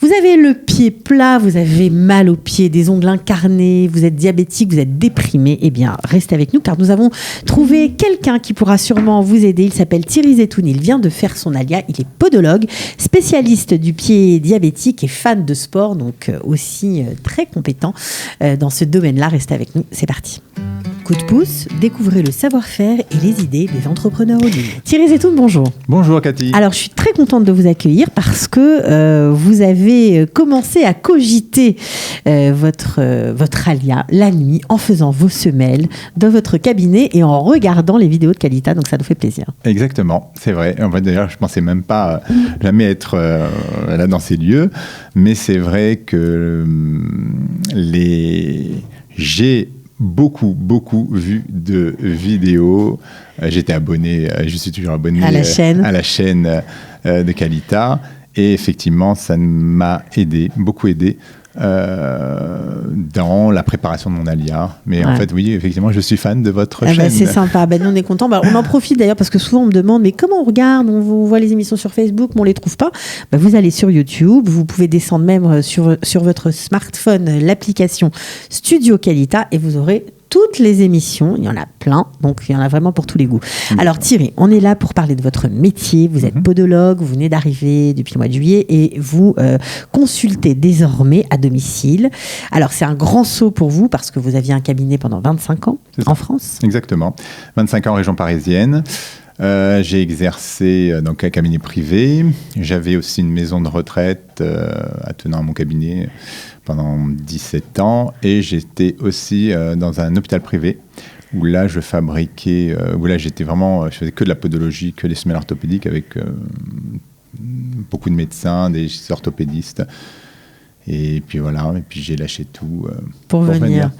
Vous avez le pied plat, vous avez mal aux pieds, des ongles incarnés, vous êtes diabétique, vous êtes déprimé. Eh bien, restez avec nous car nous avons trouvé quelqu'un qui pourra sûrement vous aider. Il s'appelle Thierry Zetoun. Il vient de faire son alia. Il est podologue, spécialiste du pied diabétique et fan de sport, donc aussi très compétent dans ce domaine-là. Restez avec nous. C'est parti. Coup de pouce, découvrez le savoir-faire et les idées des entrepreneurs au ligne. Thierry Zetoun, bonjour. Bonjour Cathy. Alors, je suis très contente de vous accueillir parce que vous avez commencé à cogiter votre alia la nuit en faisant vos semelles dans votre cabinet et en regardant les vidéos de Qualita, donc ça nous fait plaisir. Exactement, c'est vrai. En fait, d'ailleurs, je ne pensais même pas jamais être là dans ces lieux, mais c'est vrai que j'ai beaucoup vu de vidéos. J'étais abonné, je suis toujours abonné à la chaîne de Qualita. Et effectivement, ça m'a beaucoup aidé dans la préparation de mon alia. Mais en fait, oui, effectivement, je suis fan de votre chaîne. C'est sympa. Nous, on est contents. On en profite d'ailleurs parce que souvent, on me demande mais comment on regarde? On voit les émissions sur Facebook, mais on ne les trouve pas. Vous allez sur YouTube. Vous pouvez descendre même sur votre smartphone l'application Studio Qualita et vous aurez toutes les émissions, il y en a plein, donc il y en a vraiment pour tous les goûts. Alors Thierry, on est là pour parler de votre métier. Vous êtes podologue, vous venez d'arriver depuis le mois de juillet et vous consultez désormais à domicile. Alors c'est un grand saut pour vous parce que vous aviez un cabinet pendant 25 ans en France. Exactement, 25 ans en région parisienne. J'ai exercé dans un cabinet privé. J'avais aussi une maison de retraite attenant à mon cabinet pendant 17 ans. Et j'étais aussi dans un hôpital privé où là, je fabriquais... je faisais que de la podologie, que des semelles orthopédiques avec beaucoup de médecins, des orthopédistes. Et puis voilà, et puis j'ai lâché tout pour venir.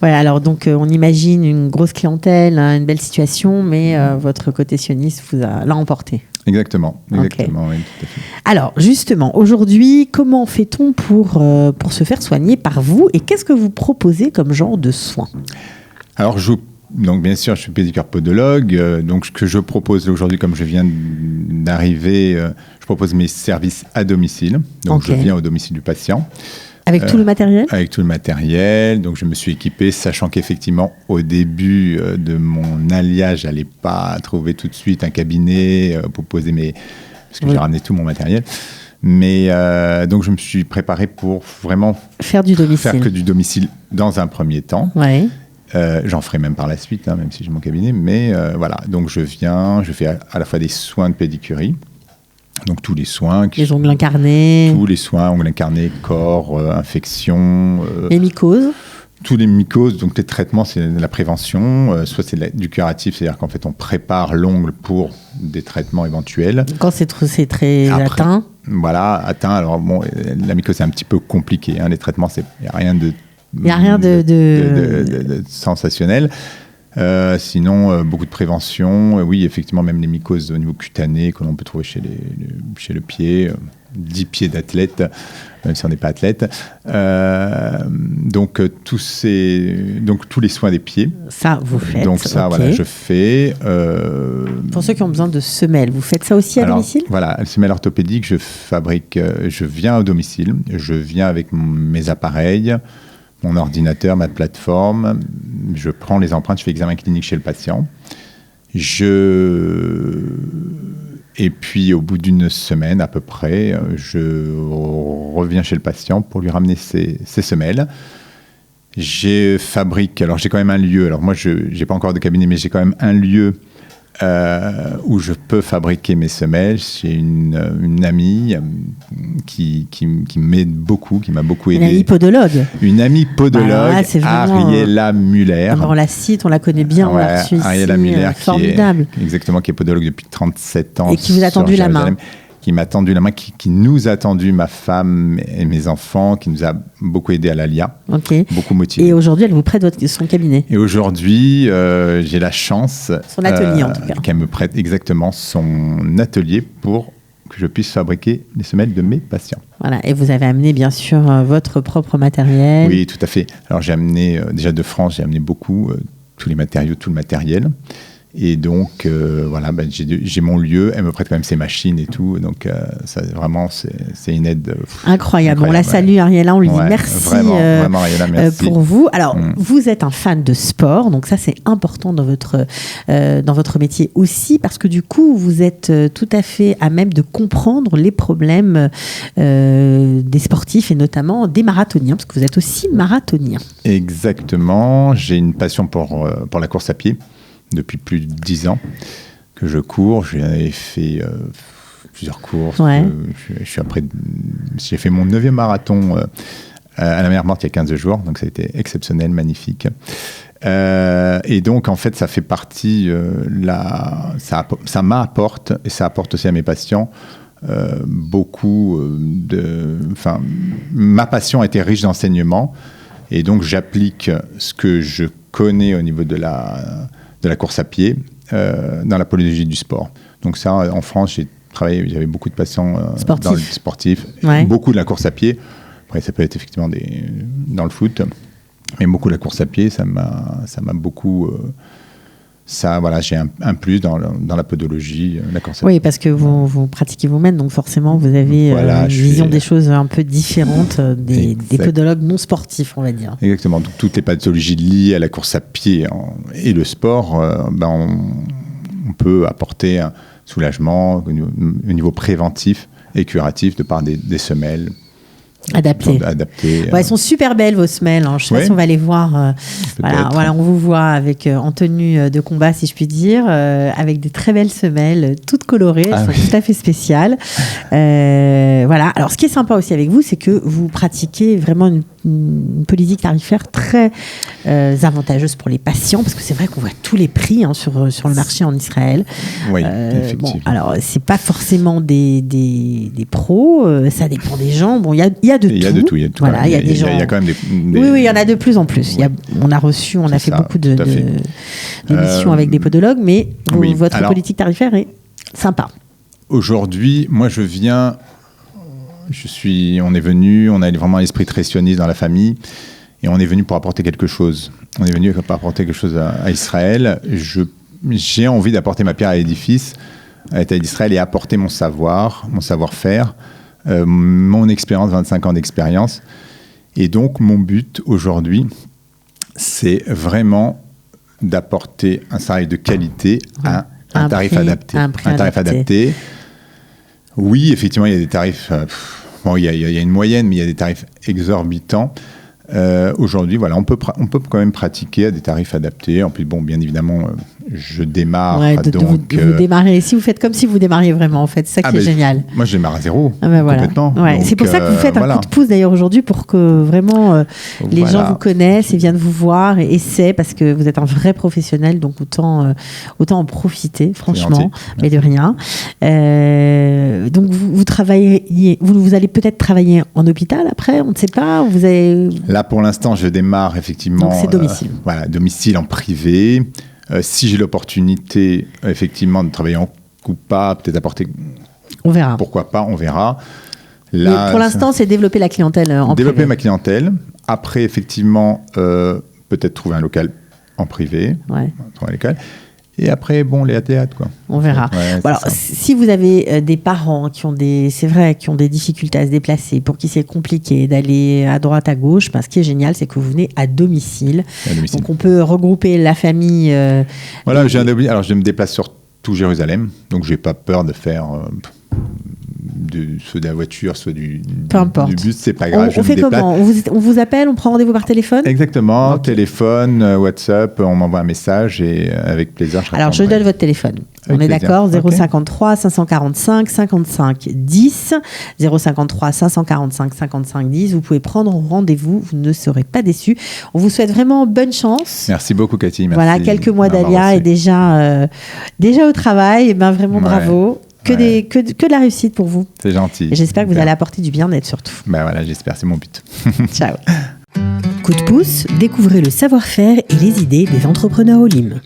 Voilà, alors donc on imagine une grosse clientèle, une belle situation, mais votre côté sioniste vous l'a emporté. Exactement, okay. Oui, tout à fait. Alors justement, aujourd'hui, comment fait-on pour se faire soigner par vous et qu'est-ce que vous proposez comme genre de soins? Alors donc bien sûr, je suis pédicure podologue. Donc ce que je propose aujourd'hui, comme je viens d'arriver, je propose mes services à domicile. Donc je viens au domicile du patient. Avec tout le matériel? Avec tout le matériel. Donc je me suis équipé, sachant qu'effectivement au début de mon alia, je n'allais pas trouver tout de suite un cabinet pour poser parce que j'ai ramené tout mon matériel. Mais donc je me suis préparé pour vraiment faire que du domicile dans un premier temps. Ouais. J'en ferai même par la suite, même si j'ai mon cabinet. Mais voilà, donc je fais à la fois des soins de pédicurie, donc tous les soins. Les ongles incarnés. Tous les soins, ongles incarnés, corps, infections. Les mycoses. Tous les mycoses, donc les traitements, c'est la prévention. Soit c'est du curatif, c'est-à-dire qu'en fait, on prépare l'ongle pour des traitements éventuels. Quand c'est très atteint. Voilà, atteint. Alors bon, la mycose, c'est un petit peu compliqué. Les traitements, il n'y a rien de... Il n'y a rien de sensationnel. Sinon, beaucoup de prévention. Oui, effectivement, même les mycoses au niveau cutané que l'on peut trouver chez le pied. 10 pieds d'athlète, même si on n'est pas athlète. Donc, tous les soins des pieds. Ça, vous faites. Donc ça, voilà, je fais. Pour ceux qui ont besoin de semelles, vous faites ça aussi à domicile? Voilà, les semelles orthopédiques, je viens au domicile. Je viens avec mes appareils, mon ordinateur, ma plateforme, je prends les empreintes, je fais examen clinique chez le patient. Et puis, au bout d'une semaine à peu près, je reviens chez le patient pour lui ramener ses semelles. J'ai quand même un lieu. Alors moi, je n'ai pas encore de cabinet, mais j'ai quand même un lieu où je peux fabriquer mes semelles. J'ai une amie qui m'aide beaucoup, qui m'a beaucoup aidé. Une amie podologue. Une amie podologue, Ariella Muller. On la cite, on la connaît bien, on l'a reçue ici. Ariella Muller, formidable. Qui est podologue depuis 37 ans. Et qui vous a tendu la main. Qui m'a tendu la main, qui nous a tendu, ma femme et mes enfants, qui nous a beaucoup aidé à l'ALIA, beaucoup motivé. Et aujourd'hui, elle vous prête son cabinet. Et aujourd'hui, j'ai la chance... Son atelier, en tout cas. Qu'elle me prête exactement son atelier pour que je puisse fabriquer les semelles de mes patients. Voilà, et vous avez amené, bien sûr, votre propre matériel. Oui, tout à fait. Alors, j'ai amené, déjà de France, j'ai amené beaucoup, tous les matériaux, tout le matériel. Et donc, voilà, j'ai mon lieu, elle me prête quand même ses machines et tout. Donc, ça, vraiment, c'est une aide incroyable. On la salue, Ariella, on lui dit merci, vraiment, Ariella, merci pour vous. Alors, vous êtes un fan de sport, donc ça, c'est important dans votre métier aussi, parce que du coup, vous êtes tout à fait à même de comprendre les problèmes des sportifs et notamment des marathoniens, parce que vous êtes aussi marathonien. Exactement. J'ai une passion pour la course à pied. Depuis plus de 10 ans que je cours. J'ai fait plusieurs courses. Ouais. J'ai fait mon 9e marathon à la mer Morte il y a 15 jours. Donc, ça a été exceptionnel, magnifique. Et donc, en fait, ça fait partie... ça m'apporte, et ça apporte aussi à mes patients, beaucoup de... Enfin, ma passion a été riche d'enseignements. Et donc, j'applique ce que je connais au niveau de la course à pied dans la podologie du sport. Donc ça, en France, j'ai travaillé, j'avais beaucoup de patients dans le sportif, beaucoup de la course à pied. Après, ça peut être effectivement dans le foot, mais beaucoup de la course à pied, ça m'a beaucoup... voilà, j'ai un plus dans la podologie, la course à pied. Oui, parce que vous pratiquez vous-même, donc forcément, vous avez une vision des choses un peu différentes des podologues non sportifs, on va dire. Exactement. Donc, toutes les pathologies liées à la course à pied et le sport, on peut apporter un soulagement au niveau préventif et curatif de par des semelles. Adaptées. Elles sont super belles, vos semelles. Je ne sais pas si on va les voir. Voilà, on vous voit en tenue de combat, si je puis dire, avec des très belles semelles, toutes colorées. Elles sont tout à fait spéciales. Voilà. Alors, ce qui est sympa aussi avec vous, c'est que vous pratiquez vraiment une politique tarifaire très avantageuse pour les patients, parce que c'est vrai qu'on voit tous les prix sur le marché en Israël. Oui, effectivement. Alors, c'est pas forcément des pros, ça dépend des gens. Bon, il y a de tout. Il y a de tout. Voilà, il y a des gens. Il y a quand même des... Oui, il y en a de plus en plus. On a fait beaucoup d'émissions avec des podologues, mais votre politique tarifaire est sympa. Aujourd'hui, moi, on est venu, on a vraiment l'esprit très sioniste dans la famille, et on est venu pour apporter quelque chose. On est venu pour apporter quelque chose à Israël. J'ai envie d'apporter ma pierre à l'édifice, à l'État d'Israël, et apporter mon savoir-faire, mon expérience, 25 ans d'expérience. Et donc, mon but aujourd'hui, c'est vraiment d'apporter un service de qualité à un tarif adapté. Un tarif adapté. Oui, effectivement, il y a des tarifs... il y a une moyenne, mais il y a des tarifs exorbitants. Aujourd'hui, voilà, on peut quand même pratiquer à des tarifs adaptés. En plus, bien évidemment, je démarre. Vous démarrez. Si vous faites comme si vous démarriez vraiment, en fait, c'est ça qui est génial. Moi, je démarre à zéro, complètement. Ouais. Donc, c'est pour ça que vous faites un coup de pouce d'ailleurs aujourd'hui, pour que vraiment les gens vous connaissent et viennent vous voir et essaient, parce que vous êtes un vrai professionnel, donc autant en profiter, franchement, mais de rien. Donc vous travaillez, vous allez peut-être travailler en hôpital après, on ne sait pas. Là, pour l'instant, je démarre effectivement. Donc c'est domicile. Domicile en privé. Si j'ai l'opportunité, effectivement, de travailler en coupa, peut-être apporter... On verra. Pourquoi pas, on verra. Là, mais pour l'instant, c'est développer la clientèle en privé. Développer ma clientèle. Après, effectivement, peut-être trouver un local en privé. Trouver un local. Et après, les théâtres, quoi. On verra. Alors, si vous avez des parents qui ont des difficultés à se déplacer, pour qui c'est compliqué d'aller à droite, à gauche, ce qui est génial, c'est que vous venez à domicile. Donc, on peut regrouper la famille. Alors, je me déplace sur tout Jérusalem, donc j'ai pas peur de faire soit de la voiture, soit du bus, c'est pas grave. On fait comment ? On vous appelle, on prend rendez-vous par téléphone ? Exactement, téléphone, WhatsApp, on m'envoie un message et avec plaisir. Alors je donne votre téléphone. On est d'accord, 053 545 55 10, 053 545 55 10. Vous pouvez prendre rendez-vous, vous ne serez pas déçus. On vous souhaite vraiment bonne chance. Merci beaucoup, Cathy. Merci. Voilà, quelques mois d'Alia et déjà au travail. Et vraiment bravo. Que de la réussite pour vous. C'est gentil. Et j'espère que vous allez apporter du bien-être surtout. J'espère, c'est mon but. Ciao. Coup de pouce, découvrez le savoir-faire et les idées des entrepreneurs Olim.